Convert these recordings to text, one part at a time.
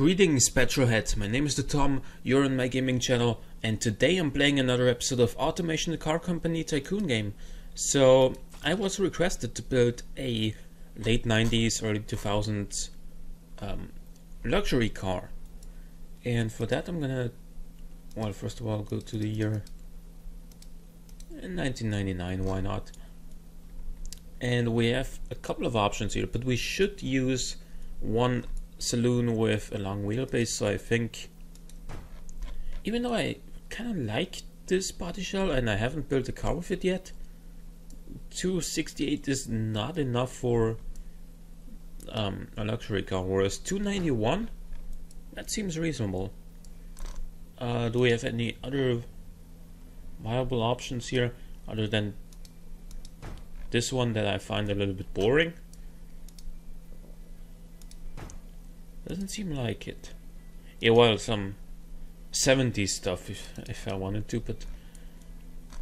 Greetings Petrolheads, my name is Tom, you're on my gaming channel, and today I'm playing another episode of Automation Car Company Tycoon game. So I was requested to build a late 90s, early 2000s luxury car. And for that I'm gonna, well, first of all go to the year 1999, why not? And we have a couple of options here, but we should use one saloon with a long wheelbase, so I think, even though I kind of like this body shell and I haven't built a car with it yet, 268 is not enough for a luxury car, whereas 291, that seems reasonable. Do we have any other viable options here other than this one that I find a little bit boring? Doesn't seem like it. Yeah, well, some 70s stuff if I wanted to, but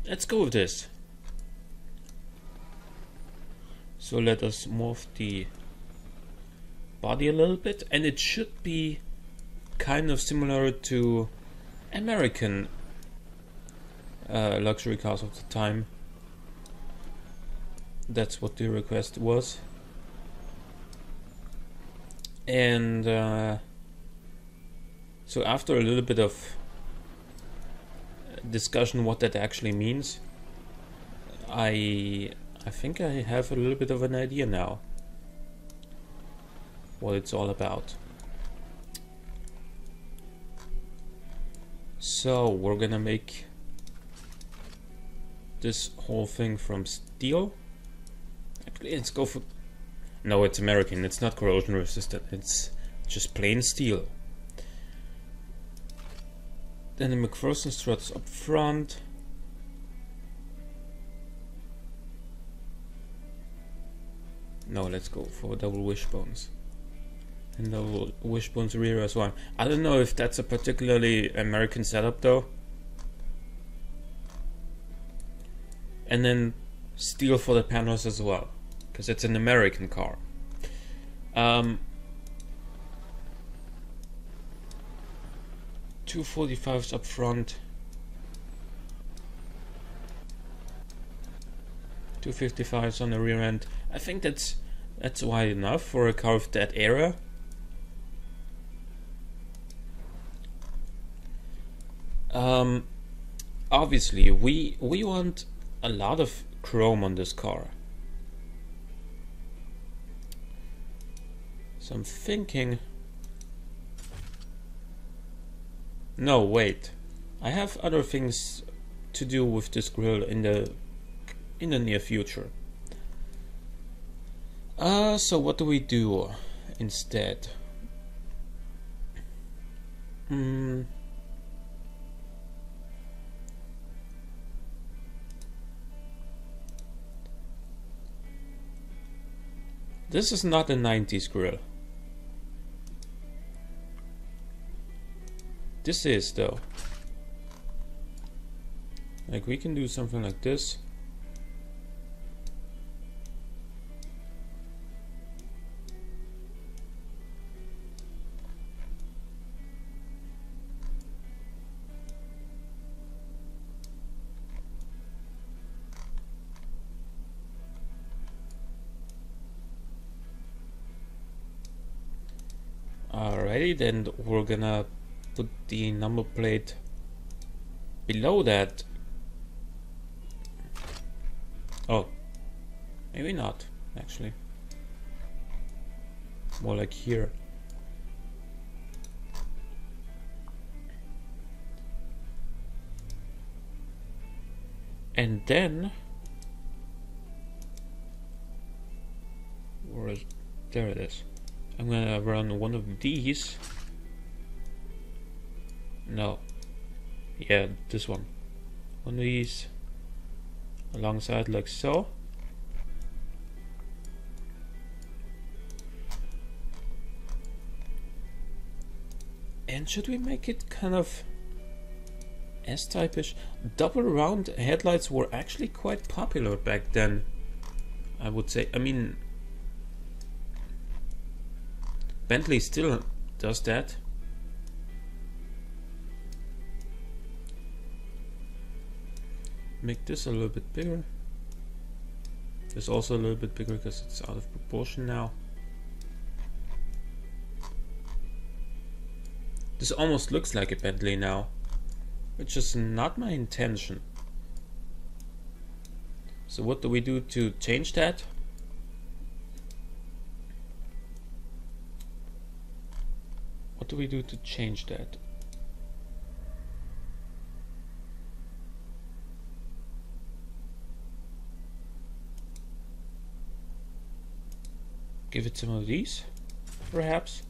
let's go with this. So let us morph the body a little bit, and it should be kind of similar to American luxury cars of the time. That's what the request was. And so after a little bit of discussion what that actually means, I think I have a little bit of an idea now what it's all about. So we're gonna make this whole thing from steel. Actually, let's go for, no, it's American, it's not corrosion resistant, it's just plain steel. Then the McPherson struts up front. No, let's go for double wishbones. And double wishbones rear as well. I don't know if that's a particularly American setup though. And then steel for the panels as well, because it's an American car. 245s up front, 255s on the rear end. I think that's wide enough for a car of that era. Obviously we want a lot of chrome on this car. So I'm thinking, no, wait, I have other things to do with this grille in the near future. So what do we do instead? This is not a 90s grille. This is though. Like, we can do something like this. Alrighty, then we're gonna put the number plate below that. Oh, maybe not, actually. More like here. And then, there it is. I'm gonna run one of these. No. Yeah, this one. One of these alongside like so. And should we make it kind of S-type-ish? Double round headlights were actually quite popular back then, I would say. I mean, Bentley still does that. make this a little bit bigger. This also a little bit bigger because it's out of proportion now. This almost looks like a Bentley now, which is not my intention. So what do we do to change that? What do we do to change that? Give it some of these, perhaps.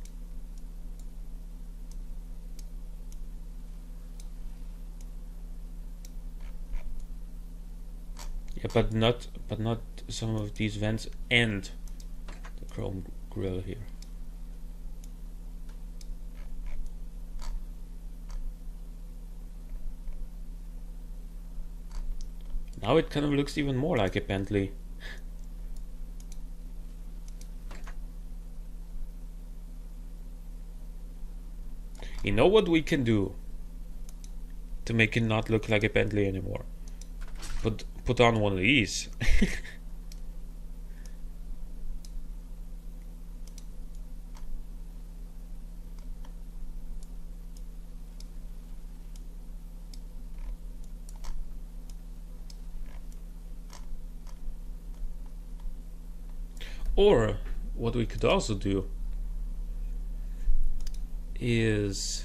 Yeah, but not some of these vents and the chrome grille here. Now it kind of looks even more like a Bentley. You know what we can do to make it not look like a Bentley anymore? Put on one of these. Or what we could also do is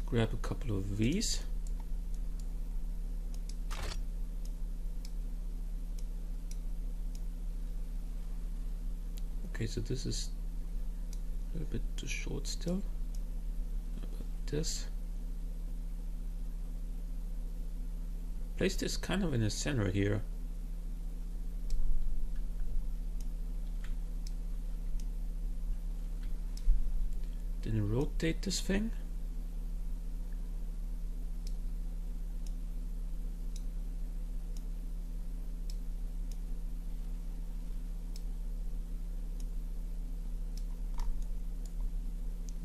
grab a couple of these. Okay, so this is a little bit too short still. How about this? Place this kind of in the center here. Then rotate this thing.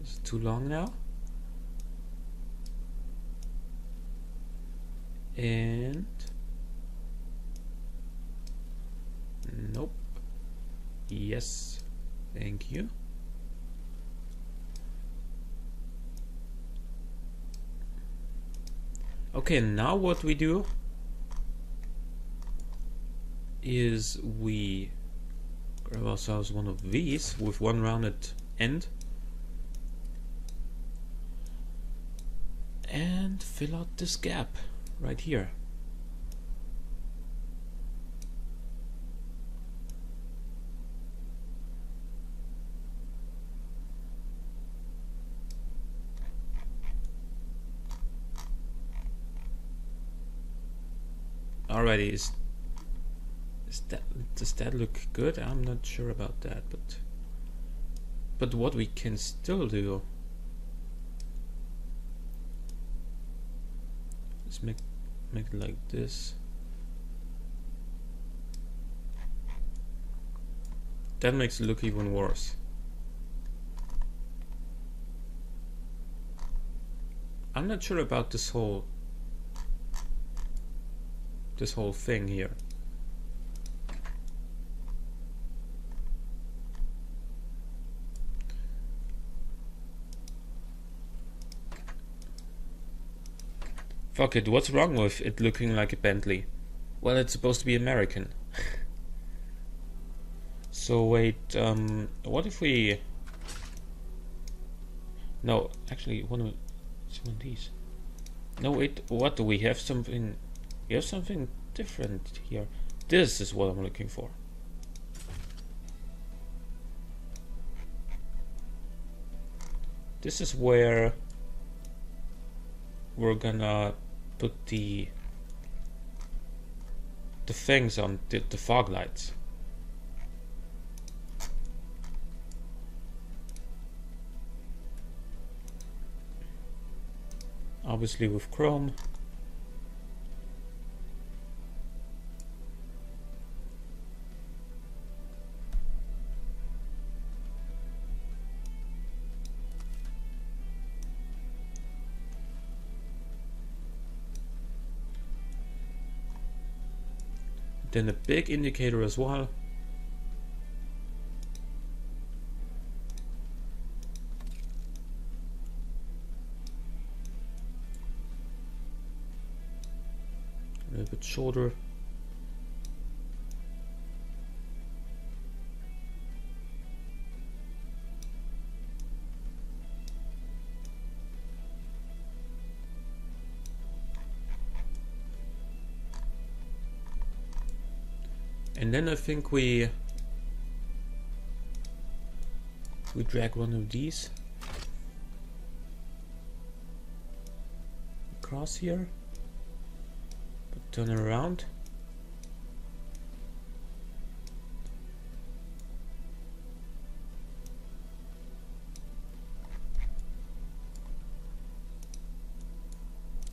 It's too long now. And nope. Yes, thank you. Okay, now what we do is we grab ourselves one of these with one rounded end and fill out this gap right here. Alrighty, does that look good? I'm not sure about that, but what we can still do is make it like this. That makes it look even worse. I'm not sure about this whole thing here. Fuck it, what's wrong with it looking like a Bentley? Well, it's supposed to be American. So wait, what if we... No, actually, one of these. No, wait, what do we have? Something... We have something different here. This is what I'm looking for. This is where we're gonna put the things on the fog lights. Obviously with chrome. Then a big indicator as well. A little bit shorter. And then I think we drag one of these across here, but turn it around.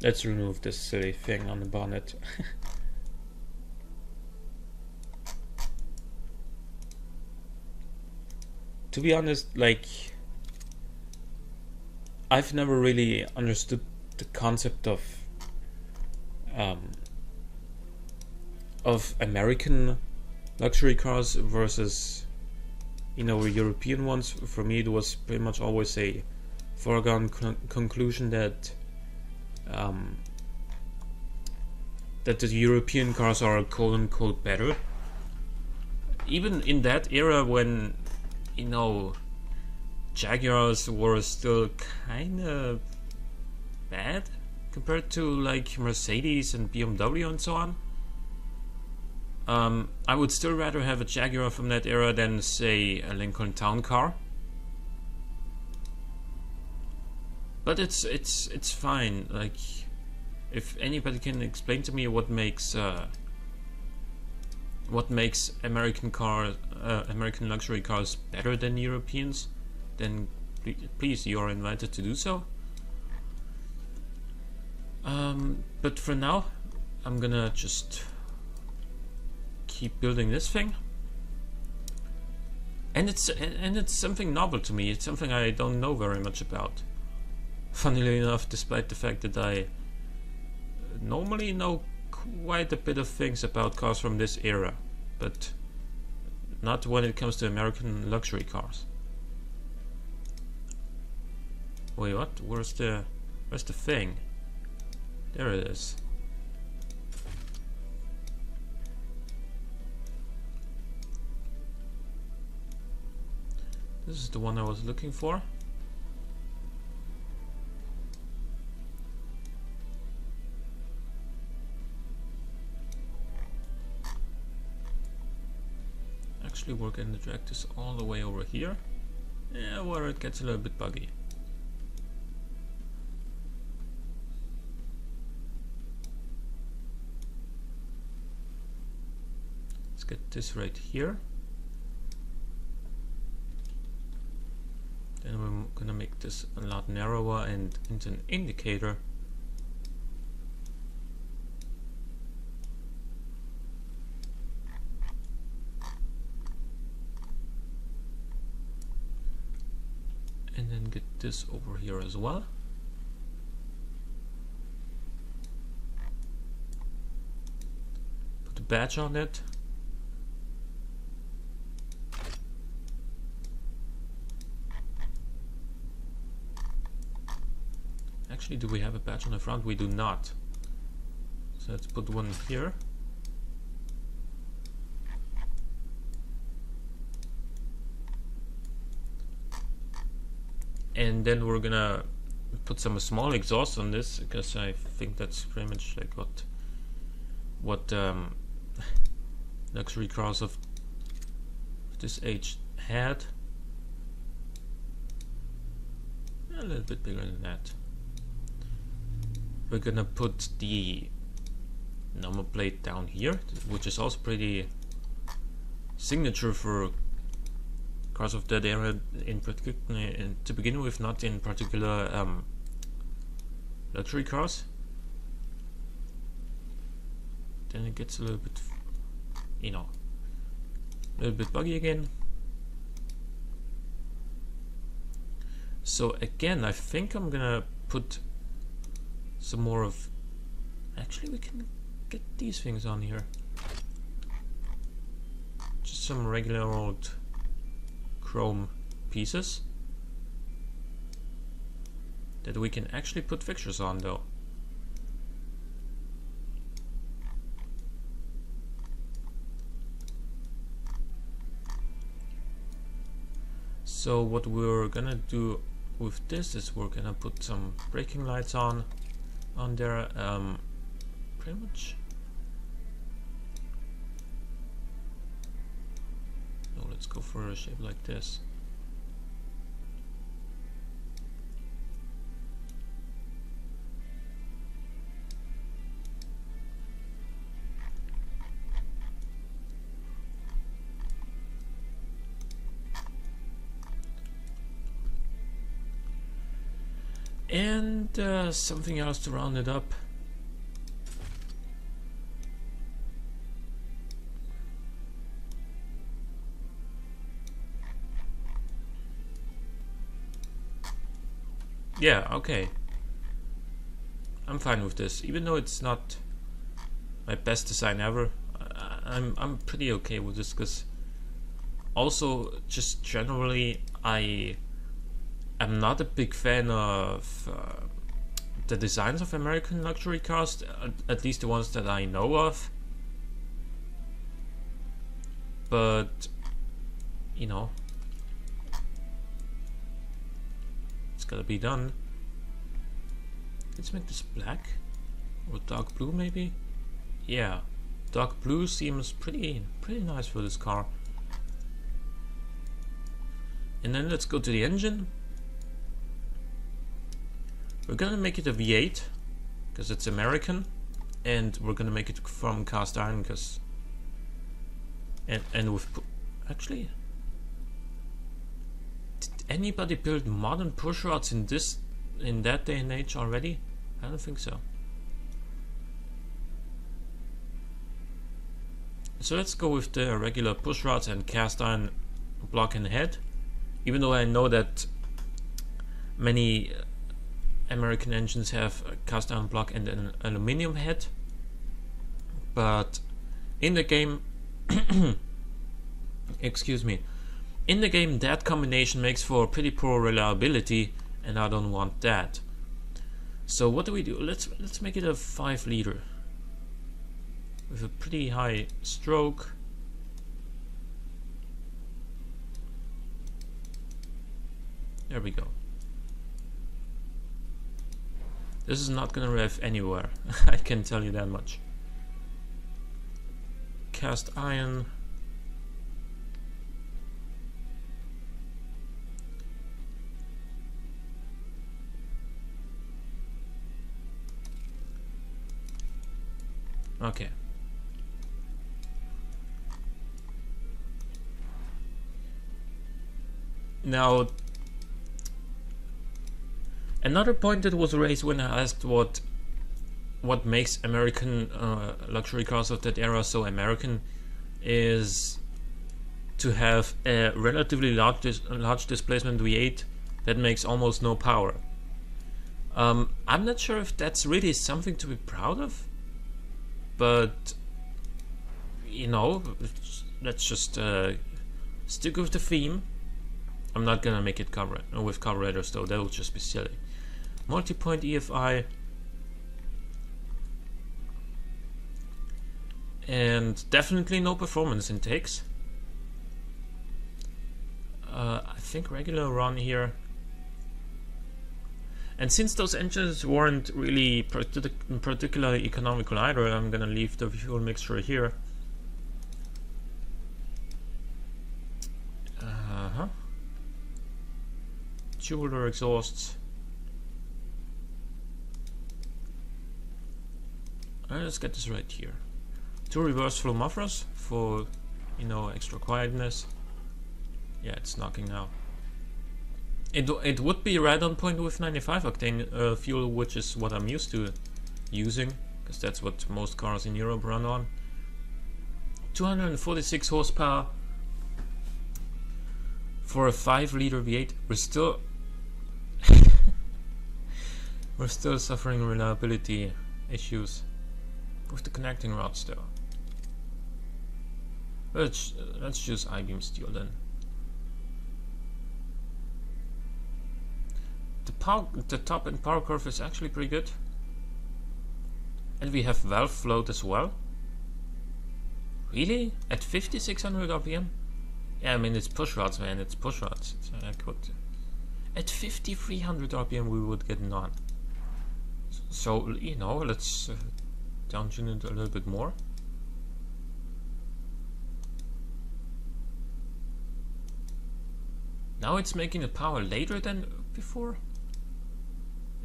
Let's remove this silly thing on the bonnet. To be honest, like, I've never really understood the concept of American luxury cars versus, you know, European ones. For me, it was pretty much always a foregone conclusion that that the European cars are quote-unquote better. Even in that era when, you know, Jaguars were still kind of bad compared to like Mercedes and BMW and so on. I would still rather have a Jaguar from that era than, say, a Lincoln Town Car. But it's fine. Like, if anybody can explain to me what makes American luxury cars better than Europeans, then please, you are invited to do so. But for now, I'm gonna just keep building this thing, and it's something novel to me. It's something I don't know very much about. Funnily enough, despite the fact that I normally know quite a bit of things about cars from this era, but not when it comes to American luxury cars. Wait, what? Where's the thing? There it is. This is the one I was looking for. Actually, we're going to drag this all the way over here, where it gets a little bit buggy. Let's get this right here. Then we're gonna make this a lot narrower and into an indicator. And then get this over here as well. Put a badge on it. Actually, do we have a badge on the front? We do not. So let's put one here. And then we're gonna put some small exhaust on this, because I think that's pretty much like what luxury cars of this age had. A little bit bigger than that. We're gonna put the number plate down here, which is also pretty signature for cars of that era in particular, to begin with, not in particular luxury cars. Then it gets a little bit, you know, a little bit buggy again. So again, I think I'm gonna put some more of, actually we can get these things on here. some regular old chrome pieces that we can actually put fixtures on though. So what we're gonna do with this is we're gonna put some braking lights on there, pretty much. No, let's go for a shape like this. And something else to round it up. Yeah, okay. I'm fine with this, even though it's not my best design ever. I'm pretty okay with this, because also just generally I'm not a big fan of the designs of American luxury cars, at least the ones that I know of. But, you know, it's gotta be done. Let's make this black or dark blue maybe. Yeah, dark blue seems pretty nice for this car. And then let's go to the engine. We're gonna make it a V8 because it's American, and we're gonna make it from cast iron because and with actually, did anybody build modern push rods in that day and age already? I don't think so. So let's go with the regular push rods and cast iron block and head, even though I know that many American engines have a cast iron block and an aluminum head, but in the game excuse me, in the game that combination makes for pretty poor reliability, and I don't want that. So what do? Let's make it a 5 liter with a pretty high stroke. There we go. This is not gonna rev anywhere, I can tell you that much. Cast iron. Okay. Now, another point that was raised when I asked what makes American luxury cars of that era so American is to have a relatively large displacement V8 that makes almost no power. I'm not sure if that's really something to be proud of, but you know, let's just stick with the theme. I'm not gonna make it with carburetors though, that would just be silly. Multi-point EFI, and definitely no performance intakes. I think regular run here. And since those engines weren't really particularly economical either, I'm gonna leave the fuel mixture here. Tubular exhausts. Let's get this right here. 2 reverse flow mufflers for, you know, extra quietness. Yeah, it's knocking now. It would be right on point with 95 octane fuel, which is what I'm used to using, because that's what most cars in Europe run on. 246 horsepower for a 5 liter V8. We're still suffering reliability issues with the connecting rods though. Let's choose I-beam steel then. The top and power curve is actually pretty good. And we have valve float as well. Really? At 5600 RPM? Yeah, I mean it's push rods, man. It's push rods. At 5300 RPM we would get none. So, you know, let's down tune it a little bit more. Now it's making the power later than before.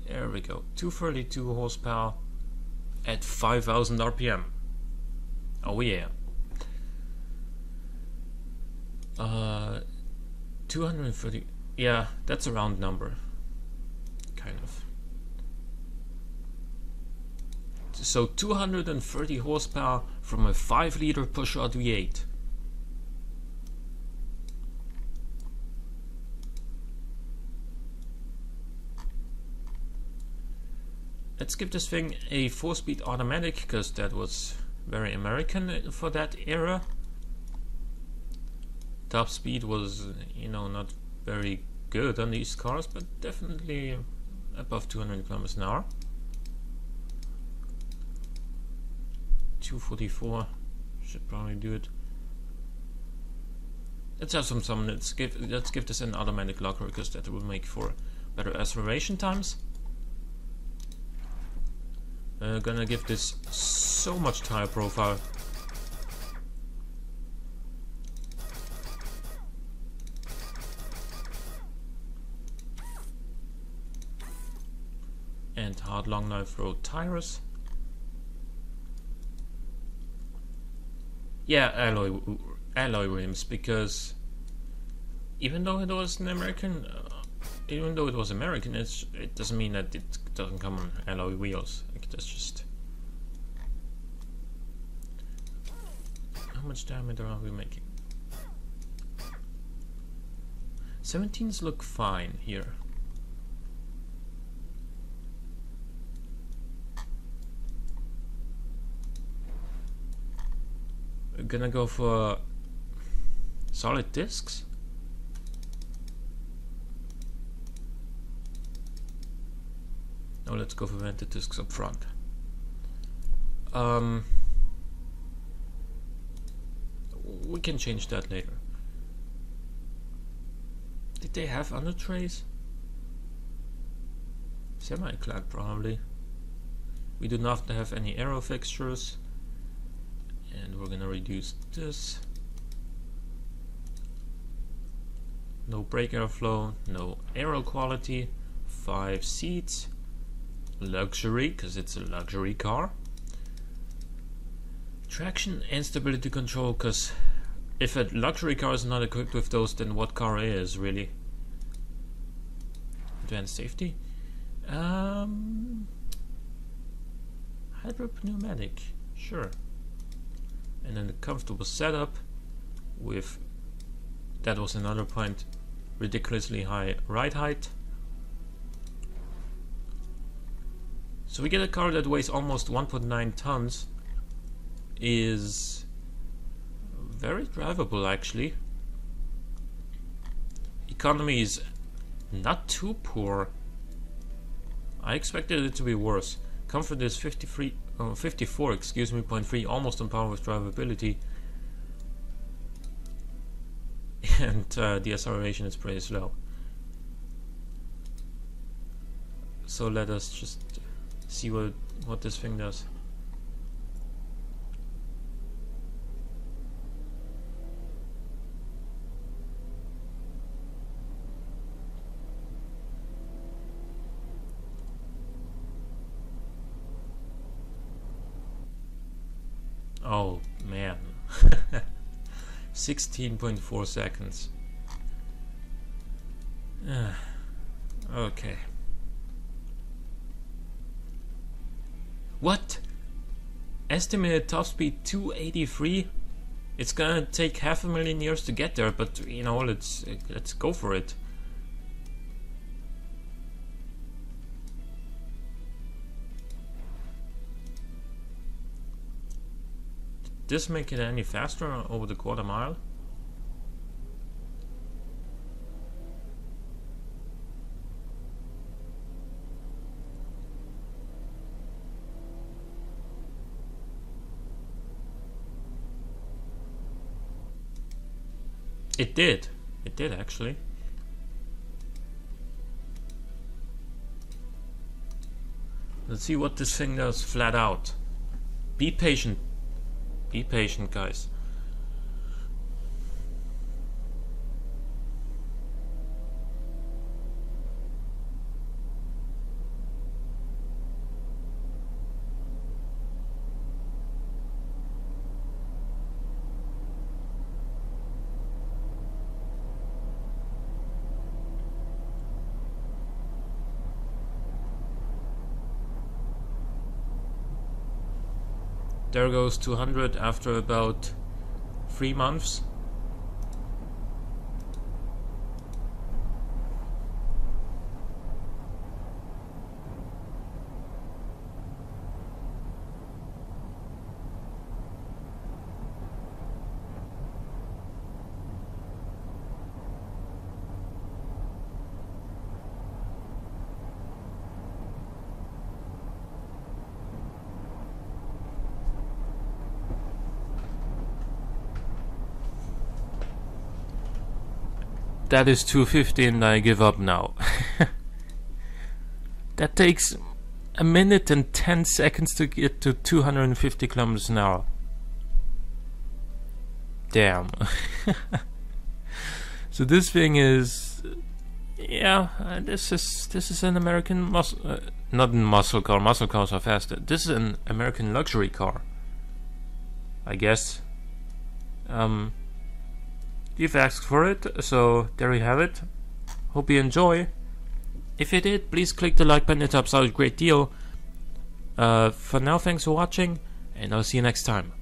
There we go. 232 horsepower at 5000 RPM. Oh yeah. 230. Yeah, that's a round number. Kind of. So 230 horsepower from a 5-liter pushrod V8. Let's give this thing a 4-speed automatic, because that was very American for that era. Top speed was, you know, not very good on these cars, but definitely above 200 kilometers an hour. 244 should probably do it. Let's have some fun. Let's give this an automatic locker, because that will make for better acceleration times. Gonna give this so much tire profile. And hard long life road tires. Yeah, alloy rims, because even though it was an American, it doesn't mean that it doesn't come on alloy wheels. Like, that's just. How much diameter are we making? 17s look fine here. We're gonna go for solid discs. No, let's go for vented discs up front. We can change that later. Did they have under trays? Semi-clad probably. We do not have any aero fixtures. And we're gonna reduce this. No brake airflow, no aero quality, 5 seats, luxury, because it's a luxury car. Traction and stability control, because if a luxury car is not equipped with those, then what car is really? Advanced safety. Hybrid pneumatic, sure. And then a comfortable setup with, that was another point, ridiculously high ride height. So we get a car that weighs almost 1.9 tons, is very drivable actually. Economy is not too poor. I expected it to be worse. Comfort is 54, excuse me, 0.3, almost on par with drivability. And the acceleration is pretty slow. So let us just see what this thing does. Oh man, 16.4 seconds. Okay. What? Estimated top speed 283? It's gonna take 500,000 years to get there, but you know, let's go for it. this make it any faster over the quarter mile? It did. It did actually. Let's see what this thing does flat out. Be patient. Be patient, guys. There goes 200 after about 3 months. That is 250 and I give up now. That takes a minute and 10 seconds to get to 250 kilometers an hour. Damn. So this thing is, yeah, this is an American muscle, not a muscle car. Muscle cars are faster. This is an American luxury car, I guess. You've asked for it, so there you have it. Hope you enjoy. If you did, please click the like button, it helps out a great deal. For now, thanks for watching, and I'll see you next time.